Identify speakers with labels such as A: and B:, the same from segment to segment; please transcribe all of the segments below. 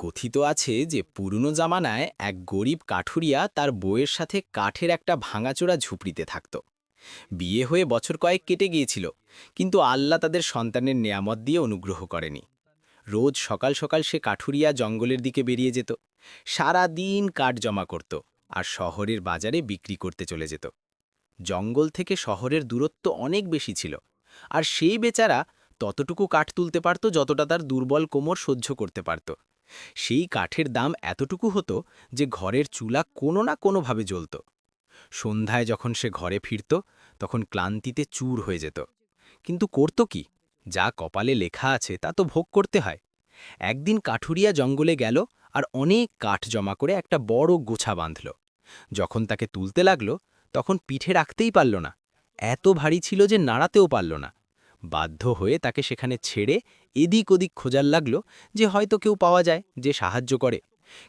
A: কথিত আছে যে পুরনো জামানায় এক গরিব কাঠুরিয়া তার বউয়ের সাথে কাঠের একটা ভাঙাচোরা ঝুপড়িতে থাকত। বিয়ে হয়ে বছর কয়েক কেটে গিয়েছিল, কিন্তু আল্লাহ তাদের সন্তানের নেয়ামত দিয়ে অনুগ্রহ করেনি। রোজ সকাল সকাল সে কাঠুরিয়া জঙ্গলের দিকে বেরিয়ে যেত, সারা দিন কাঠ জমা করত আর শহরের বাজারে বিক্রি করতে চলে যেত। জঙ্গল থেকে শহরের দূরত্ব অনেক বেশি ছিল, আর সেই বেচারা ততটুকু কাঠ তুলতে পারত যতটা তার দুর্বল কোমর সহ্য করতে পারত। সেই কাঠের দাম এতটুকু হতো যে ঘরের চুলা কোনো না কোনোভাবে জ্বলত। সন্ধ্যায় যখন সে ঘরে ফিরত, তখন ক্লান্তিতে চূর হয়ে যেত। কিন্তু করত কি? যা কপালে লেখা আছে তা তো ভোগ করতে হয়। একদিন কাঠুরিয়া জঙ্গলে গেল আর অনেক কাঠ জমা করে একটা বড় গোছা বাঁধল। যখন তাকে তুলতে লাগলো, তখন পিঠে রাখতেই পারল না। এত ভারী ছিল যে নাড়াতেও পারল না। বাধ্য হয়ে তাকে সেখানে ছেড়ে এদিক ওদিক খোঁজার লাগলো, যে হয়তো কেউ পাওয়া যায় যে সাহায্য করে।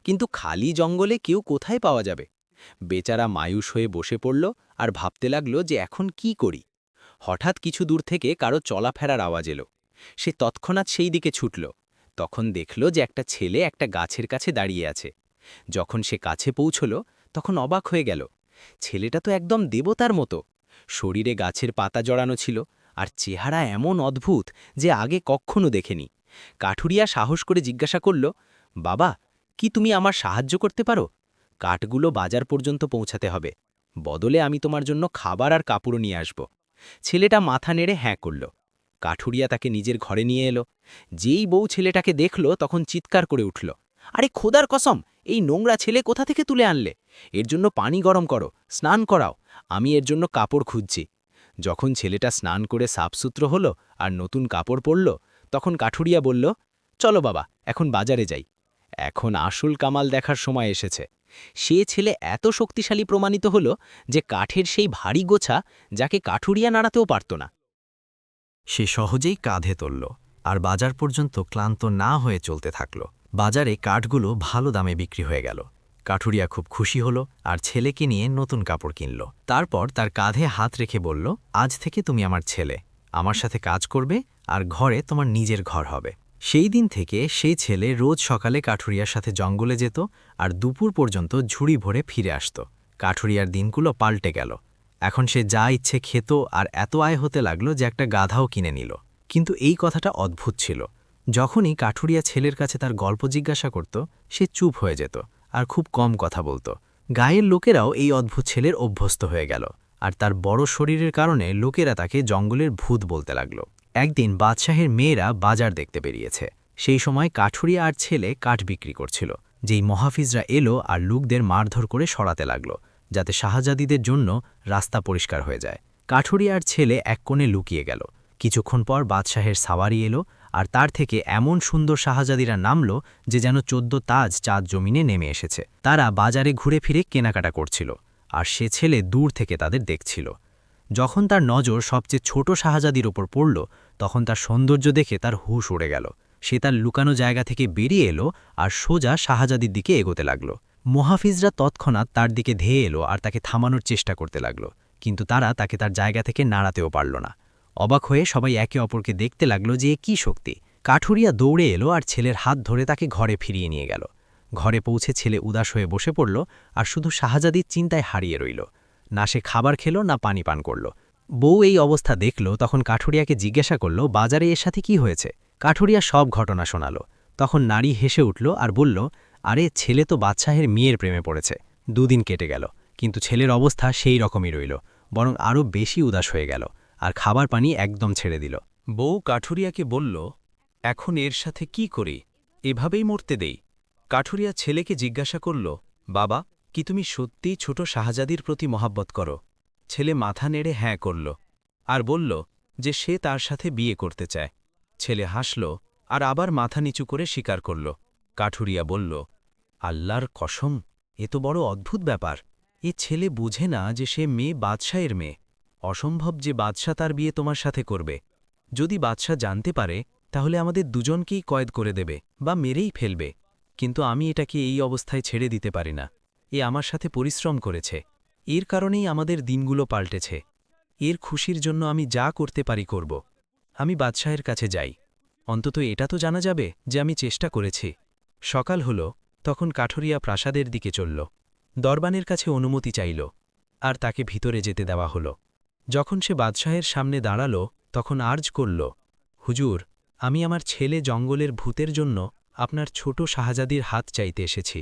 A: কিন্তু খালি জঙ্গলে কেউ কোথায় পাওয়া যাবে? বেচারা মায়ুস হয়ে বসে পড়ল আর ভাবতে লাগলো যে এখন কি করি। হঠাৎ কিছু দূর থেকে কারো চলাফেরার আওয়াজ এলো। সে তৎক্ষণাৎ সেই দিকে ছুটল। তখন দেখল যে একটা ছেলে একটা গাছের কাছে দাঁড়িয়ে আছে। যখন সে কাছে পৌঁছল, তখন অবাক হয়ে গেল। ছেলেটা তো একদম দেবতার মতো। শরীরে গাছের পাতা জড়ানো ছিল, আর চেহারা এমন অদ্ভুত যে আগে কখনো দেখেনি। কাঠুরিয়া সাহস করে জিজ্ঞাসা করল, বাবা, কি তুমি আমার সাহায্য করতে পারো? কাঠগুলো বাজার পর্যন্ত পৌঁছাতে হবে, বদলে আমি তোমার জন্য খাবার আর কাপড়ও নিয়ে আসব। ছেলেটা মাথা নেড়ে হ্যাঁ করল। কাঠুরিয়া তাকে নিজের ঘরে নিয়ে এলো। যেই বউ ছেলেটাকে দেখল তখন চিৎকার করে উঠল, আরে খোদার কসম, এই নোংরা ছেলে কোথা থেকে তুলে আনলে? এর জন্য পানি গরম করো, স্নান করাও, আমি এর জন্য কাপড় খুঁজছি। যখন ছেলেটা স্নান করে সাফসুতরো হলো আর নতুন কাপড় পরল, তখন কাঠুরিয়া বলল, চলো বাবা, এখন বাজারে যাই। এখন আসল কামাল দেখার সময় এসেছে। সে ছেলে এত শক্তিশালী প্রমাণিত হলো যে কাঠের সেই ভারী গোছা, যাকে কাঠুরিয়া নাড়াতেও পারত না,
B: সে সহজেই কাঁধে তুলল আর বাজার পর্যন্ত ক্লান্ত না হয়ে চলতে থাকল। বাজারে কাঠগুলো ভালো দামে বিক্রি হয়ে গেল। কাঠুরিয়া খুব খুশি হল আর ছেলেকে নিয়ে নতুন কাপড় কিনল। তারপর তার কাঁধে হাত রেখে বলল, আজ থেকে তুমি আমার ছেলে, আমার সাথে কাজ করবে আর ঘরে তোমার নিজের ঘর হবে। সেই দিন থেকে সেই ছেলে রোজ সকালে কাঠুরিয়ার সাথে জঙ্গলে যেত আর দুপুর পর্যন্ত ঝুড়ি ভরে ফিরে আসত। কাঠুরিয়ার দিনগুলো পাল্টে গেল। এখন সে যা ইচ্ছে খেত আর এত আয় হতে লাগলো যে একটা গাধাও কিনে নিল। কিন্তু এই কথাটা অদ্ভুত ছিল। যখনই কাঠুরিয়া ছেলের কাছে তার গল্প জিজ্ঞাসা করত, সে চুপ হয়ে যেত আর খুব কম কথা বলতো। গায়ের লোকেরাও এই অদ্ভুত ছেলের অভ্যস্ত হয়ে গেল, আর তার বড় শরীরের কারণে লোকেরা তাকে জঙ্গলের ভূত বলতে লাগল। একদিন বাদশাহের মেয়েরা বাজার দেখতে বেরিয়েছে। সেই সময় কাঠুরিয়া আর ছেলে কাঠ বিক্রি করছিল। যেই মহাফিজরা এলো আর লোকদের মারধর করে সরাতে লাগল, যাতে শাহজাদিদের জন্য রাস্তা পরিষ্কার হয়ে যায়। কাঠুরিয়ার ছেলে এক কোণে লুকিয়ে গেল। কিছুক্ষণ পর বাদশাহের সাওয়ারি এলো, আর তার থেকে এমন সুন্দর শাহজাদিরা নামল যে যেন 14 তাজ চাঁদ জমিনে নেমে এসেছে। তারা বাজারে ঘুরে ফিরে কেনাকাটা করছিল, আর সে ছেলে দূর থেকে তাদের দেখছিল। যখন তার নজর সবচেয়ে ছোট শাহজাদির ওপর পড়ল, তখন তার সৌন্দর্য দেখে তার হুঁশ উড়ে গেল। সে তার লুকানো জায়গা থেকে বেরিয়ে এলো আর সোজা শাহজাদির দিকে এগোতে লাগল। মুহাফিজরা তৎক্ষণাৎ তার দিকে ধেয়ে এলো আর তাকে থামানোর চেষ্টা করতে লাগল, কিন্তু তারা তাকে তার জায়গা থেকে নাড়াতেও পারল না। অবাক হয়ে সবাই একে অপরকে দেখতে লাগলো যে এ কী শক্তি। কাঠুরিয়া দৌড়ে এলো আর ছেলের হাত ধরে তাকে ঘরে ফিরিয়ে নিয়ে গেল। ঘরে পৌঁছে ছেলে উদাস হয়ে বসে পড়ল আর শুধু শাহজাদির চিন্তায় হারিয়ে রইল। না সে খাবার খেল না পানি পান করল। বউ এই অবস্থা দেখল, তখন কাঠুরিয়াকে জিজ্ঞাসা করল, বাজারে এর সাথে কি হয়েছে? কাঠুরিয়া সব ঘটনা শোনাল। তখন নারী হেসে উঠল আর বলল, আরে ছেলে তো বাদশাহের মেয়ের প্রেমে পড়েছে। দুদিন কেটে গেল, কিন্তু ছেলের অবস্থা সেই রকমই রইল, বরং আরও বেশি উদাস হয়ে গেল আর খাবার পানি একদম ছেড়ে দিল।
C: বউ কাঠুরিয়াকে বলল, এখন এর সাথে কি করি? এভাবেই মরতে দেই? কাঠুরিয়া ছেলেকে জিজ্ঞাসা করল, বাবা, কি তুমি সত্যিই ছোট শাহজাদির প্রতি মহাব্বত করো? ছেলে মাথা নেড়ে হ্যাঁ করল আর বলল যে সে তার সাথে বিয়ে করতে চায়। ছেলে হাসল আর আবার মাথা নিচু করে স্বীকার করল। কাঠুরিয়া বলল, আল্লাহর কসম, এ তো বড় অদ্ভুত ব্যাপার। এ ছেলে বুঝে না যে সে মেয়ে বাদশাহের মেয়ে। অসম্ভব যে বাদশা তার বিয়ে তোমার সাথে করবে। যদি বাদশা জানতে পারে তাহলে আমাদের দুজনকেই কয়েদ করে দেবে বা মেরেই ফেলবে। কিন্তু আমি এটাকে এই অবস্থায় ছেড়ে দিতে পারি না। এ আমার সাথে পরিশ্রম করেছে, এর কারণেই আমাদের দিনগুলো পাল্টেছে। এর খুশির জন্য আমি যা করতে পারি করব। আমি বাদশাহের কাছে যাই, অন্তত এটা তো জানা যাবে যে আমি চেষ্টা করেছি। সকাল হল, তখন কাঠুরিয়া প্রাসাদের দিকে চলল। দরবানের কাছে অনুমতি চাইল, আর তাকে ভিতরে যেতে দেওয়া হল। যখন সে বাদশাহের সামনে দাঁড়াল, তখন আর্জ করল, হুজুর, আমি আমার ছেলে জঙ্গলের ভূতের জন্য আপনার ছোট শাহজাদির হাত চাইতে এসেছি।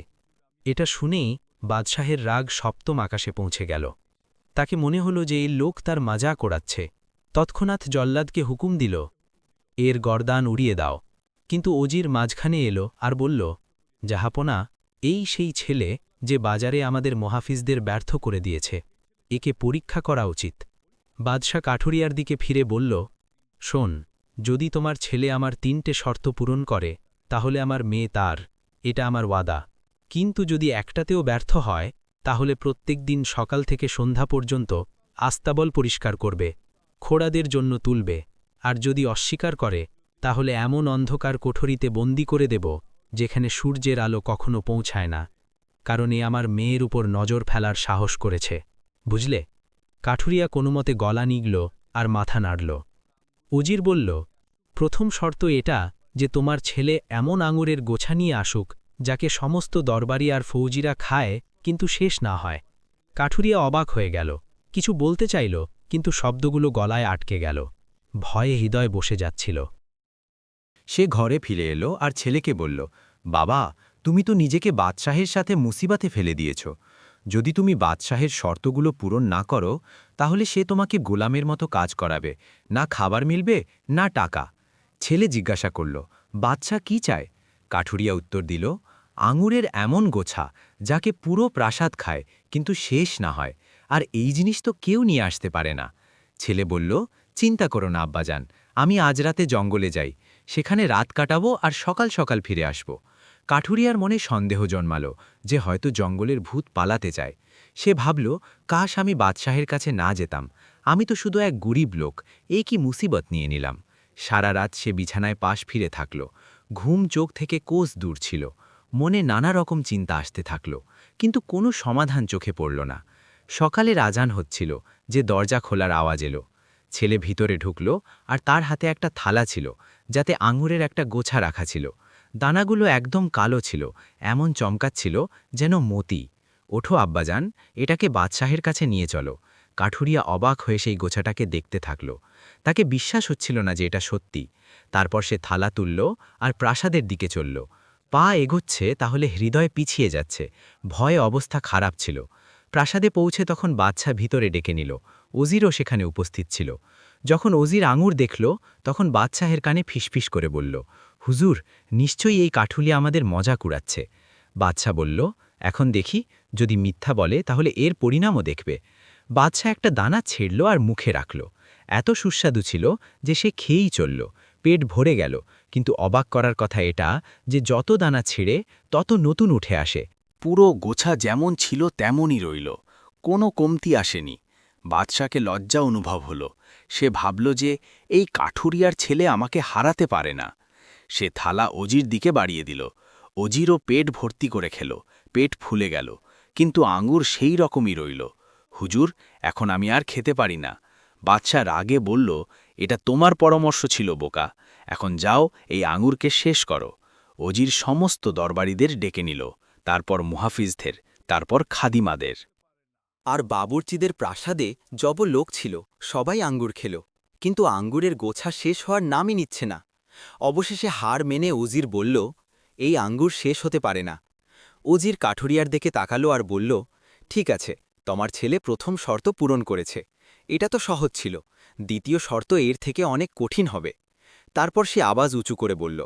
C: এটা শুনেই বাদশাহের রাগ সপ্তম আকাশে পৌঁছে গেল। তাকে মনে হল যে এই লোক তার মজা করাচ্ছে। তৎক্ষণাৎ জল্লাদকে হুকুম দিল, এর গর্দান উড়িয়ে দাও। কিন্তু অজির মাঝখানে এলো আর বলল, জাহাপনা, এই সেই ছেলে যে বাজারে আমাদের মহাফিজদের ব্যর্থ করে দিয়েছে। একে পরীক্ষা করা উচিত। বাদশা কাঠুরিয়ার দিকে ফিরে বলল, শোন, যদি তোমার ছেলে আমার 3টে শর্ত পূরণ করে, তাহলে আমার মেয়ে তার, এটা আমার ওয়াদা। কিন্তু যদি একটাতেও ব্যর্থ হয়, তাহলে প্রত্যেক দিন সকাল থেকে সন্ধ্যা পর্যন্ত আস্তাবল পরিষ্কার করবে, খোড়াদের জন্য তুলবে, আর যদি অস্বীকার করে, তাহলে এমন অন্ধকার কোঠরিতে বন্দি করে দেব যেখানে সূর্যের আলো কখনো পৌঁছায় না, কারণ এ আমার মেয়ের উপর নজর ফেলার সাহস করেছে। বুঝলে? কাঠুরিয়া কোনোমতে গলা নিগল আর মাথা নাড়ল। উজির বলল, প্রথম শর্ত এটা যে তোমার ছেলে এমন আঙুরের গোছা নিয়ে আসুক যাকে সমস্ত দরবারি আর ফৌজিরা খায় কিন্তু শেষ না হয়। কাঠুরিয়া অবাক হয়ে গেল, কিছু বলতে চাইল, কিন্তু শব্দগুলো গলায় আটকে গেল। ভয়ে হৃদয় বসে যাচ্ছিল।
D: সে ঘরে ফিরে এলো আর ছেলেকে বলল, বাবা, তুমি তো নিজেকে বাদশাহের সাথে মুসিবাতে ফেলে দিয়েছ। যদি তুমি বাদশাহের শর্তগুলো পূরণ না করো, তাহলে সে তোমাকে গোলামের মতো কাজ করাবে, না খাবার মিলবে না টাকা। ছেলে জিজ্ঞাসা করল, বাদশাহ কি চায়? কাঠুরিয়া উত্তর দিল, আঙুরের এমন গোছা যাকে পুরো প্রাসাদ খায় কিন্তু শেষ না হয়, আর এই জিনিস তো কেউ নিয়ে আসতে পারে না। ছেলে বলল, চিন্তা করো না আব্বাজান, আমি আজ রাতে জঙ্গলে যাই, সেখানে রাত কাটাবো আর সকাল সকাল ফিরে আসব। কাঠুরিয়ার মনে সন্দেহ জন্মালো যে হয়তো জঙ্গলের ভূত পালাতে চায়। সে ভাবল, কাশ আমি বাদশাহের কাছে না যেতাম, আমি তো শুধু এক গরিব লোক, এই কি মুসিবত নিয়ে নিলাম। সারা রাত সে বিছানায় পাশ ফিরে থাকল। ঘুম চোখ থেকে কোষ দূর ছিল। মনে নানা রকম চিন্তা আসতে থাকল, কিন্তু কোনো সমাধান চোখে পড়ল না। সকালের আজান হচ্ছিল যে দরজা খোলার আওয়াজ এলো। ছেলে ভিতরে ঢুকল, আর তার হাতে একটা থালা ছিল যাতে আঙুরের একটা গোছা রাখা ছিল। দানাগুলো একদম কালো ছিল, এমন চমকাচ্ছিল যেন মতি। ওঠো আব্বাজান, এটাকে বাদশাহের কাছে নিয়ে চলো। কাঠুরিয়া অবাক হয়ে সেই গোছাটাকে দেখতে থাকল। তাকে বিশ্বাস হচ্ছিল না যে এটা সত্যি। তারপর সে থালা তুলল আর প্রাসাদের দিকে চলল। পা এগোচ্ছে তাহলে হৃদয় পিছিয়ে যাচ্ছে, ভয়ে অবস্থা খারাপ ছিল। প্রাসাদে পৌঁছে তখন বাদশা ভিতরে ডেকে নিল। ওজিরও সেখানে উপস্থিত ছিল। যখন ওজির আঙুর দেখল, তখন বাদশাহের কানে ফিসফিস করে বলল, হুজুর, নিশ্চয়ই এই কাঠুলিয়া আমাদের মজা কুড়াচ্ছে। বাদশা বলল, এখন দেখি, যদি মিথ্যা বলে তাহলে এর পরিণামও দেখবে। বাদশা একটা দানা ছেড়ল আর মুখে রাখল। এত সুস্বাদু ছিল যে সে খেয়েই চলল। পেট ভরে গেল, কিন্তু অবাক করার কথা এটা যে যত দানা ছিঁড়ে তত নতুন উঠে আসে।
A: পুরো গোছা যেমন ছিল তেমনই রইল, কোনো কমতি আসেনি। বাদশাকে লজ্জা অনুভব হলো। সে ভাবল যে এই কাঠুরিয়ার ছেলে আমাকে হারাতে পারে না। সে থালা অজির দিকে বাড়িয়ে দিল। অজিরও পেট ভর্তি করে খেল, পেট ফুলে গেল, কিন্তু আঙুর সেই রকমই রইল। হুজুর, এখন আমি আর খেতে পারি না। বাদশা রাগে বলল, এটা তোমার পরামর্শ ছিল বোকা, এখন যাও এই আঙুরকে শেষ করো। অজির সমস্ত দরবারিদের ডেকে নিল, তারপর মুহাফিজদের, তারপর খাদিমাদের।
E: আর বাবুর্চিদের প্রাসাদে যব লোক ছিল সবাই আঙ্গুর খেল, কিন্তু আঙ্গুরের গোছা শেষ হওয়ার নামই নিচ্ছে না। অবশেষে হার মেনে উজির বলল, এই আঙ্গুর শেষ হতে পারে না। উজির কাঠুরিয়ার দিকে তাকালো আর বলল, ঠিক আছে, তোমার ছেলে প্রথম শর্ত পূরণ করেছে, এটা তো সহজ ছিল, দ্বিতীয় শর্ত এর থেকে অনেক কঠিন হবে। তারপর সে আওয়াজ উঁচু করে বলল,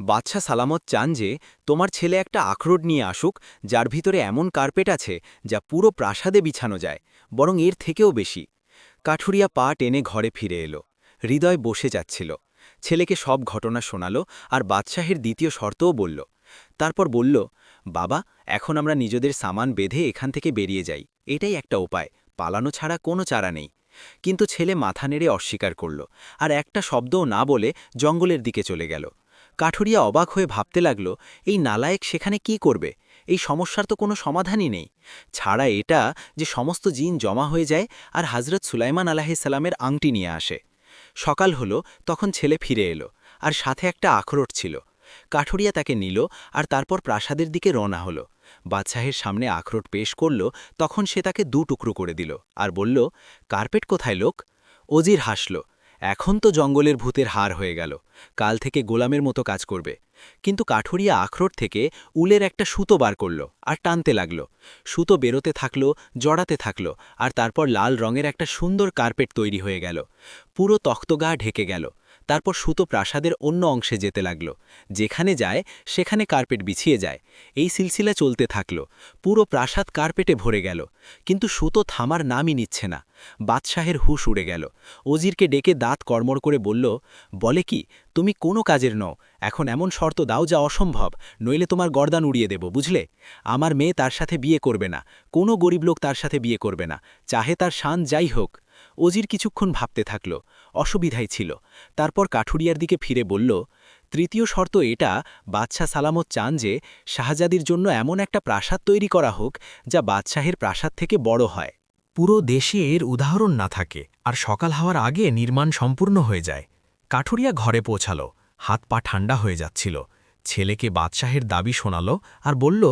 E: বাদশা সালামত চান যে তোমার ছেলে একটা আখরোট নিয়ে আসুক যার ভিতরে এমন কার্পেট আছে যা পুরো প্রাসাদে বিছানো যায়, বরং এর থেকেও বেশি। কাঠুরিয়া পা টেনে ঘরে ফিরে এলো। হৃদয় বসে যাচ্ছিল। ছেলেকে সব ঘটনা শোনালো আর বাদশাহের দ্বিতীয় শর্তও বলল। তারপর বলল, বাবা, এখন আমরা নিজেদের সামান বেঁধে এখান থেকে বেরিয়ে যাই, এটাই একটা উপায়, পালানো ছাড়া কোনো চারা নেই। কিন্তু ছেলে মাথা নেড়ে অস্বীকার করল আর একটা শব্দও না বলে জঙ্গলের দিকে চলে গেল। কাঠুরিয়া অবাক হয়ে ভাবতে লাগল, এই নালায়েক সেখানে কি করবে? এই সমস্যার তো কোনো সমাধানই নেই, ছাড়া এটা যে সমস্ত জিন জমা হয়ে যায় আর হজরত সুলাইমান আলাহিসাল্লামের আংটি নিয়ে আসে। সকাল হলো, তখন ছেলে ফিরে এলো, আর সাথে একটা আখরোট ছিল। কাঠুরিয়া তাকে নিল আর তারপর প্রাসাদের দিকে রওনা হল। বাদশাহের সামনে আখরোট পেশ করল, তখন সে তাকে 2 টুকরো করে দিল আর বলল, কার্পেট কোথায় লোক? অজির হাসল, এখন তো জঙ্গলের ভূতের হার হয়ে গেল, কাল থেকে গোলামের মতো কাজ করবে। কিন্তু কাঠুরিয়া আখরোট থেকে উলের একটা সুতো বার করল আর টানতে লাগল। সুতো বেরোতে থাকল, জড়াতে থাকল, আর তারপর লাল রঙের একটা সুন্দর কার্পেট তৈরি হয়ে গেল। পুরো তখ্তগা ঢেকে গেল। তারপর সুতো প্রাসাদের অন্য অংশে যেতে লাগল। যেখানে যায় সেখানে কার্পেট বিছিয়ে যায়। এই সিলসিলা চলতে থাকল। পুরো প্রাসাদ কার্পেটে ভরে গেল। কিন্তু সুতো থামার নামই নিচ্ছে না। বাদশাহের হুঁশ উড়ে গেল। অজিরকে ডেকে দাঁত কড়মড় করে বলল, বলে কি, তুমি কোনো কাজের নও, এখন এমন শর্ত দাও যা অসম্ভব, নইলে তোমার গর্দান উড়িয়ে দেব, বুঝলে? আমার মেয়ে তার সাথে বিয়ে করবে না, কোনো গরিব লোক তার সাথে বিয়ে করবে না, চাহে তার শান যাই হোক। অজির কিছুক্ষণ ভাবতে থাকল, অসুবিধাই ছিল। তারপর কাঠুরিয়ার দিকে ফিরে বলল, তৃতীয় শর্ত এটা, বাদশাহ সালামত চান যে শাহজাদির জন্য এমন একটা প্রাসাদ তৈরি করা হোক যা বাদশাহের প্রাসাদ থেকে বড় হয়।
B: পুরো দেশে এর উদাহরণ না থাকে আর সকাল হওয়ার আগে নির্মাণ সম্পূর্ণ হয়ে যায়। কাঠুরিয়া ঘরে পৌঁছাল, হাত পা ঠান্ডা হয়ে যাচ্ছিল। ছেলেকে বাদশাহের দাবি শোনাল আর বলল,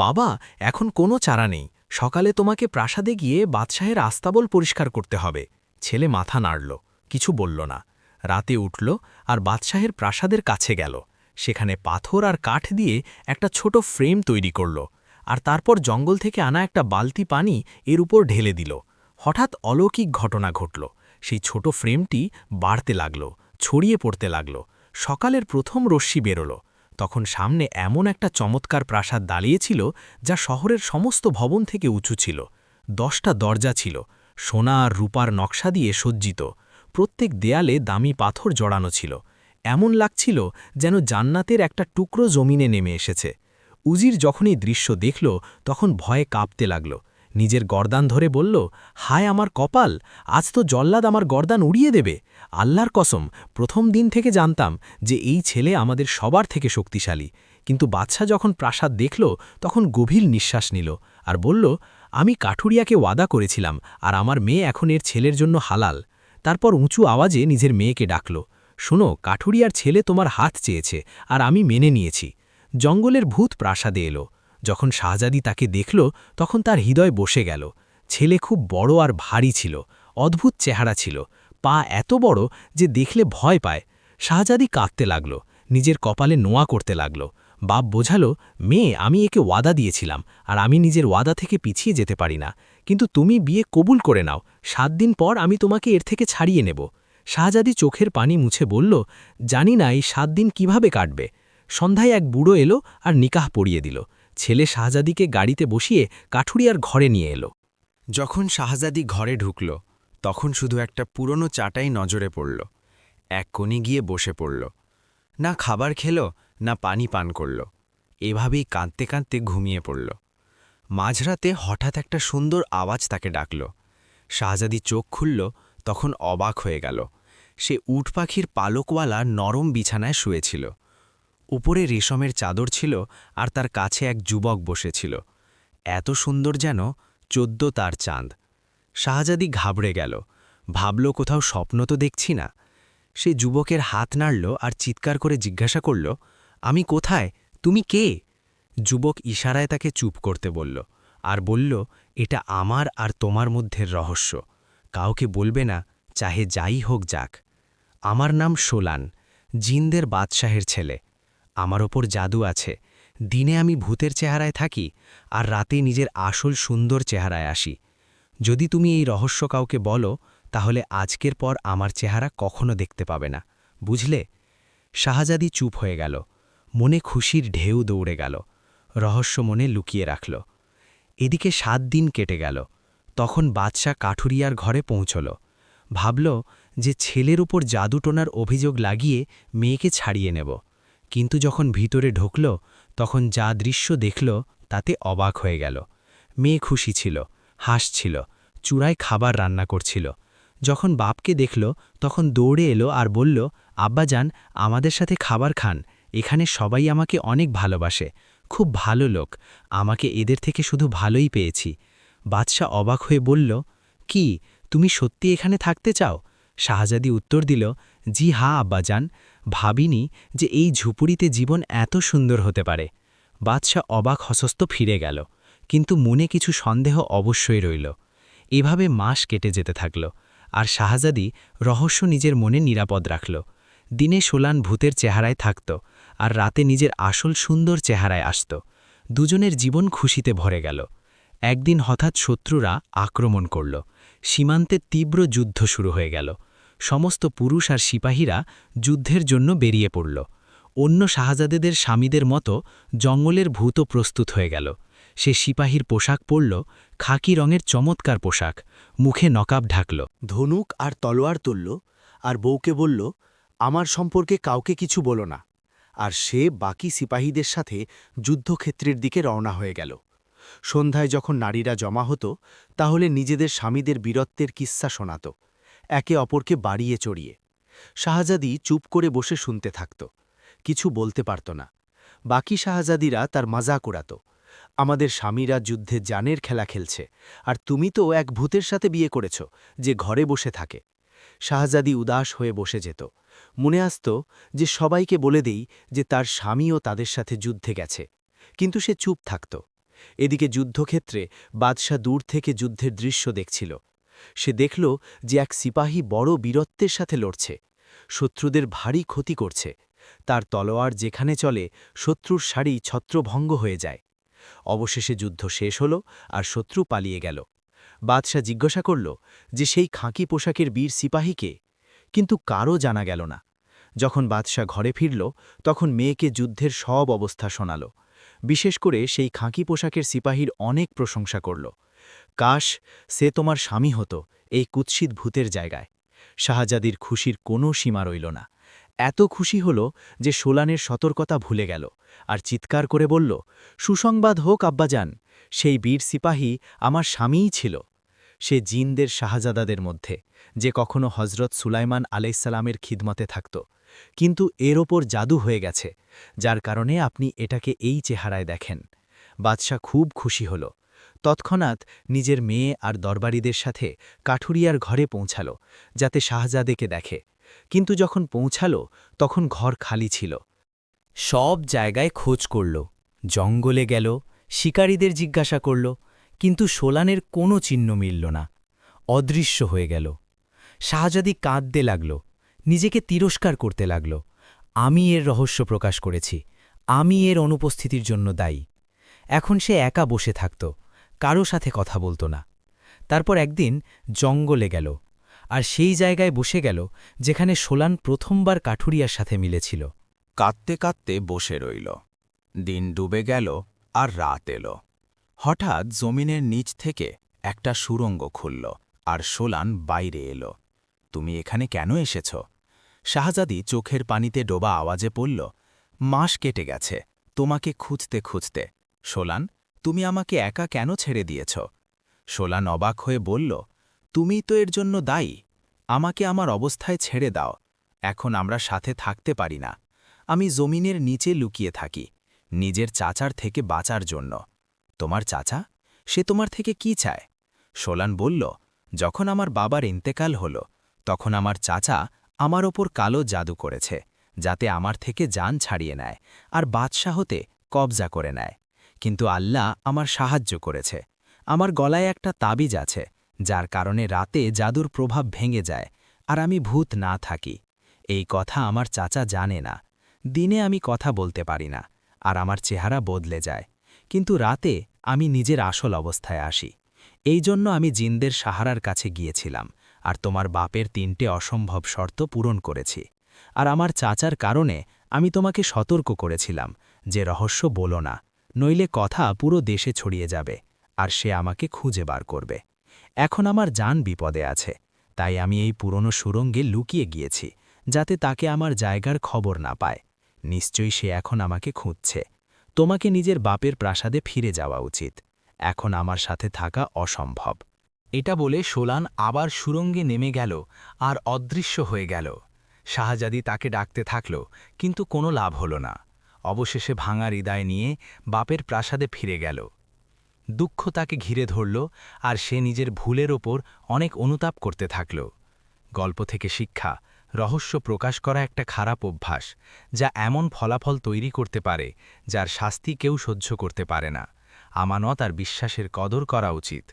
B: বাবা, এখন কোনো চারা নেই, সকালে তোমাকে প্রাসাদে গিয়ে বাদশাহের আস্তাবল পরিষ্কার করতে হবে। ছেলে মাথা নাড়ল, কিছু বলল না। রাতে উঠল আর বাদশাহের প্রাসাদের কাছে গেল। সেখানে পাথর আর কাঠ দিয়ে একটা ছোট ফ্রেম তৈরি করল আর তারপর জঙ্গল থেকে আনা একটা বালতি পানি এর উপর ঢেলে দিল। হঠাৎ অলৌকিক ঘটনা ঘটল। সেই ছোট ফ্রেমটি বাড়তে লাগল, ছড়িয়ে পড়তে লাগল। সকালের প্রথম রশ্মি বেরোল। তখন সামনে এমন একটা চমৎকার প্রাসাদ দাঁড়িয়েছিল যা শহরের সমস্ত ভবন থেকে উঁচু ছিল। 10টা দরজা ছিল, সোনা আর রূপার নকশা দিয়ে সজ্জিত। প্রত্যেক দেয়ালে দামি পাথর জড়ানো ছিল। এমন লাগছিল যেন জান্নাতের একটা টুকরো জমিনে নেমে এসেছে। উজির যখন এই দৃশ্য দেখল তখন ভয়ে কাঁপতে লাগল। নিজের গর্দান ধরে বলল, হায় আমার কপাল, আজ তো জল্লাদ আমার গর্দান উড়িয়ে দেবে। আল্লাহর কসম, প্রথম দিন থেকে জানতাম যে এই ছেলে আমাদের সবার থেকে শক্তিশালী। কিন্তু বাদশা যখন প্রাসাদ দেখল তখন গভীর নিঃশ্বাস নিল আর বলল, আমি কাঠুরিয়াকে ওয়াদা করেছিলাম আর আমার মেয়ে এখন এর ছেলের জন্য হালাল। তারপর উঁচু আওয়াজে নিজের মেয়েকে ডাকল, শোনো, কাঠুরিয়ার ছেলে তোমার হাত চেয়েছে আর আমি মেনে নিয়েছি। জঙ্গলের ভূত প্রাসাদে এলো। যখন শাহজাদি তাকে দেখল তখন তার হৃদয় বসে গেল। ছেলে খুব বড় আর ভারী ছিল, অদ্ভুত চেহারা ছিল, পা এত বড় যে দেখলে ভয় পায়। শাহজাদি কাঁদতে লাগল, নিজের কপালে নোয়া করতে লাগল। বাপ বোঝালো, মেয়ে, আমি একে ওয়াদা দিয়েছিলাম আর আমি নিজের ওয়াদা থেকে পিছিয়ে যেতে পারি না, কিন্তু তুমি বিয়ে কবুল করে নাও, 7 দিন পর আমি তোমাকে এর থেকে ছাড়িয়ে নেব। শাহজাদি চোখের পানি মুছে বলল, জানি না এই 7 দিন কিভাবে কাটবে। সন্ধ্যায় এক বুড়ো এলো আর নিকাহ পড়িয়ে দিল। ছেলে শাহজাদিকে গাড়িতে বসিয়ে কাঠুরিয়ার ঘরে নিয়ে এলো।
D: যখন শাহজাদি ঘরে ঢুকল তখন শুধু একটা পুরনো চাটাই নজরে পড়ল। এক কোণে গিয়ে বসে পড়ল। না খাবার খেল, না পানি পান করল। এভাবেই কাঁদতে কাঁদতে ঘুমিয়ে পড়ল। মাঝরাতে হঠাৎ একটা সুন্দর আওয়াজ তাকে ডাকল। শাহজাদি চোখ খুলল, তখন অবাক হয়ে গেল। সে উট পাখির পালকওয়ালা নরম বিছানায় শুয়েছিল। উপরে রেশমের চাদর ছিল আর তার কাছে এক যুবক বসেছিল, এত সুন্দর যেন 14 তার চাঁদ। শাহজাদি ঘাবড়ে গেল, ভাবল কোথাও স্বপ্ন তো দেখছি না। সে যুবকের হাত নাড়ল আর চিৎকার করে জিজ্ঞাসা করল, আমি কোথায়, তুমি কে? যুবক ইশারায় তাকে চুপ করতে বলল আর বলল, এটা আমার আর তোমার মধ্যের রহস্য, কাউকে বলবে না, চাহে যাই হোক যাক। আমার নাম সোলান, জিনদের বাদশাহের ছেলে। আমার ওপর জাদু আছে, দিনে আমি ভূতের চেহারায় থাকি আর রাতে নিজের আসল সুন্দর চেহারায় আসি। যদি তুমি এই রহস্য কাউকে বলো তাহলে আজকের পর আমার চেহারা কখনো দেখতে পাবে না, বুঝলে? শাহজাদি চুপ হয়ে গেল, মনে খুশির ঢেউ দৌড়ে গেল। রহস্য মনে লুকিয়ে রাখল। এদিকে 7 দিন কেটে গেল। তখন বাদশা কাঠুরিয়ার ঘরে পৌঁছল। ভাবল যে ছেলের উপর জাদুটোনার অভিযোগ লাগিয়ে মেয়েকে ছাড়িয়ে নেব। কিন্তু যখন ভিতরে ঢুকল তখন যা দৃশ্য দেখল তাতে অবাক হয়ে গেল। মেয়ে খুশি ছিল, হাসছিল, চূড়ায় খাবার রান্না করছিল। যখন বাপকে দেখল তখন দৌড়ে এলো আর বলল, আব্বাজান, আমাদের সাথে খাবার খান, এখানে সবাই আমাকে অনেক ভালোবাসে, খুব ভালো লোক, আমাকে এদের থেকে শুধু ভালোই পেয়েছি। বাদশা অবাক হয়ে বলল, কি, তুমি সত্যি এখানে থাকতে চাও? শাহজাদি উত্তর দিল, জি হ্যাঁ আব্বাজান,
C: ভাবিনি যে এই ঝুপড়িতে জীবন এত সুন্দর হতে পারে। বাদশাহ অবাক হসস্ত ফিরে গেল, কিন্তু মনে কিছু সন্দেহ অবশ্যই রইল। এভাবে মাস কেটে যেতে থাকল, আর শাহজাদি রহস্য নিজের মনে নিরাপদ রাখল। দিনে সোলান ভূতের চেহারায় থাকত, আর রাতে নিজের আসল সুন্দর চেহারায় আসত। দুজনের জীবন খুশিতে ভরে গেল। একদিন হঠাৎ শত্রুরা আক্রমণ করল। সীমান্তে তীব্র যুদ্ধ শুরু হয়ে গেল। সমস্ত পুরুষ আর সিপাহীরা যুদ্ধের জন্য বেরিয়ে পড়ল। অন্য শাহজাদেদের স্বামীদের মতো জঙ্গলের ভূতও প্রস্তুত হয়ে গেল। সে সিপাহীর পোশাক পরল, খাকি রঙের চমৎকার পোশাক, মুখে নকাব ঢাকল।
F: ধনুক আর তলোয়ার তুলল, আর বউকে বলল, আমার সম্পর্কে কাউকে কিছু বলো না। আর সে বাকি সিপাহীদের সাথে যুদ্ধক্ষেত্রের দিকে রওনা হয়ে গেল। সন্ধ্যায় যখন নারীরা জমা হতো, তাহলে নিজেদের স্বামীদের বীরত্বের কিস্সা শোনাত, একে অপরকে বাড়িয়ে চড়িয়ে। শাহজাদি চুপ করে বসে শুনতে থাকত, কিছু বলতে পারত না। বাকি শাহজাদিরা তার মজাক উড়াত, আমাদের স্বামীরা যুদ্ধে জানের খেলা খেলছে, আর তুমি তো এক ভূতের সাথে বিয়ে করেছ যে ঘরে বসে থাকে। শাহজাদি উদাস হয়ে বসে যেত। মনে আসত যে সবাইকে বলে দেই যে তার স্বামীও তাদের সাথে যুদ্ধে গেছে, কিন্তু সে চুপ থাকত। এদিকে যুদ্ধক্ষেত্রে বাদশাহ দূর থেকে যুদ্ধের দৃশ্য দেখছিল। সে দেখল যে এক সিপাহী বড় বীরত্বের সাথে লড়ছে, শত্রুদের ভারী ক্ষতি করছে। তার তলোয়ার যেখানে চলে, শত্রুর সারি ছত্রভঙ্গ হয়ে যায়। অবশেষে যুদ্ধ শেষ হল, আর শত্রু পালিয়ে গেল। বাদশাহ জিজ্ঞাসা করল যে সেই খাঁকি পোশাকের বীর সিপাহীকে, কিন্তু কারও জানা গেল না। যখন বাদশাহ ঘরে ফিরল, তখন মেয়েকে যুদ্ধের সব অবস্থা শোনাল। বিশেষ করে সেই খাঁকি পোশাকের সিপাহীর অনেক প্রশংসা করল। কাশ সে তোমার স্বামী হতো এই কুৎসিত ভূতের জায়গায়। শাহজাদির খুশির কোনো সীমা রইল না। এত খুশি হল যে সোলানের সতর্কতা ভুলে গেল, আর চিৎকার করে বলল, সুসংবাদ হোক আব্বাজান, সেই বীর সিপাহী আমার স্বামীই ছিল। সে জিনদের শাহজাদাদের মধ্যে, যে কখনো হজরত সুলাইমান আলাইসালামের খিদমতে থাকত, কিন্তু এর ওপর জাদু হয়ে গেছে, যার কারণে আপনি এটাকে এই চেহারায় দেখেন। বাদশাহ খুব খুশি হল। তৎক্ষণাৎ নিজের মেয়ে আর দরবারীদের সাথে কাঠুরিয়ার ঘরে পৌঁছাল, যাতে শাহজাদেকে দেখে। কিন্তু যখন পৌঁছাল, তখন ঘর খালি ছিল।
C: সব জায়গায় খোঁজ করল, জঙ্গলে গেল, শিকারীদের জিজ্ঞাসা করল, কিন্তু সোলানের কোনো চিহ্ন মিলল না, অদৃশ্য হয়ে গেল। শাহজাদি কাঁদতে লাগল, নিজেকে তিরস্কার করতে লাগল। আমি এর রহস্য প্রকাশ করেছি, আমি এর অনুপস্থিতির জন্য দায়ী। এখন সে একা বসে থাকত, কারো সাথে কথা বলত না। তারপর একদিন জঙ্গলে গেল, আর সেই জায়গায় বসে গেল যেখানে সোলান প্রথমবার কাঠুরিয়ার সাথে মিলেছিল।
D: কাঁদতে কাঁদতে বসে রইল। দিন ডুবে গেল, আর রাত এলো। হঠাৎ জমিনের নিচ থেকে একটা সুড়ঙ্গ খুলল, আর সোলান বাইরে এলো। তুমি এখানে কেন এসেছ? শাহজাদি চোখের পানিতে ডোবা আওয়াজে পড়ল, মাস কেটে গেছে তোমাকে খুঁজতে খুঁজতে। সোলান, তুমি আমাকে একা কেন ছেড়ে দিয়েছ? সোলান অবাক হয়ে বলল, তুমিই তো এর জন্য দায়ী। আমাকে আমার অবস্থায় ছেড়ে দাও, এখন আমরা সাথে থাকতে পারি না। আমি জমিনের নিচে লুকিয়ে থাকি, নিজের চাচার থেকে বাঁচার জন্য। তোমার চাচা? সে তোমার থেকে কি চায়? সোলান বলল, যখন আমার বাবার ইন্তেকাল হল, তখন আমার চাচা আমার ওপর কালো জাদু করেছে, যাতে আমার থেকে জান ছাড়িয়ে নেয় আর বাদশাহতে কবজা করে নেয়। কিন্তু আল্লাহ আমার সাহায্য করেছে। আমার গলায় একটা তাবিজ আছে, যার কারণে রাতে জাদুর প্রভাব ভেঙে যায়, আর আমি ভূত না থাকি। এই কথা আমার চাচা জানে না। দিনে আমি কথা বলতে পারি না, আর আমার চেহারা বদলে যায়, কিন্তু রাতে আমি নিজের আসল অবস্থায় আসি। এই জন্য আমি জিনদের সাহারার কাছে গিয়েছিলাম, আর তোমার বাপের 3টে অসম্ভব শর্ত পূরণ করেছি। আর আমার চাচার কারণে আমি তোমাকে সতর্ক করেছিলাম যে রহস্য বলো না, নইলে কথা পুরো দেশে ছড়িয়ে যাবে, আর সে আমাকে খুঁজে বার করবে। এখন আমার জান বিপদে আছে, তাই আমি এই পুরনো সুড়ঙ্গে লুকিয়ে গিয়েছি, যাতে তাকে আমার জায়গার খবর না পায়। নিশ্চয়ই সে এখন আমাকে খুঁজছে। তোমাকে নিজের বাপের প্রাসাদে ফিরে যাওয়া উচিত, এখন আমার সাথে থাকা অসম্ভব। এটা বলে সোলান আবার সুড়ঙ্গে নেমে গেল, আর অদৃশ্য হয়ে গেল। শাহজাদি তাকে ডাকতে থাকল, কিন্তু কোনো লাভ হল না। অবশেষে ভাঙা হৃদয় নিয়ে বাপের প্রাসাদে ফিরে গেল। দুঃখ তাকে ঘিরে ধরল, আর সে নিজের ভুলের ওপর অনেক অনুতাপ করতে থাকল। গল্প থেকে শিক্ষা, রহস্য প্রকাশ করা একটা খারাপ অভ্যাস যা এমন ফলাফল তৈরি করতে পারে যার শাস্তি কেউ সহ্য করতে পারে না। আমানত আর বিশ্বাসের কদর করা উচিত।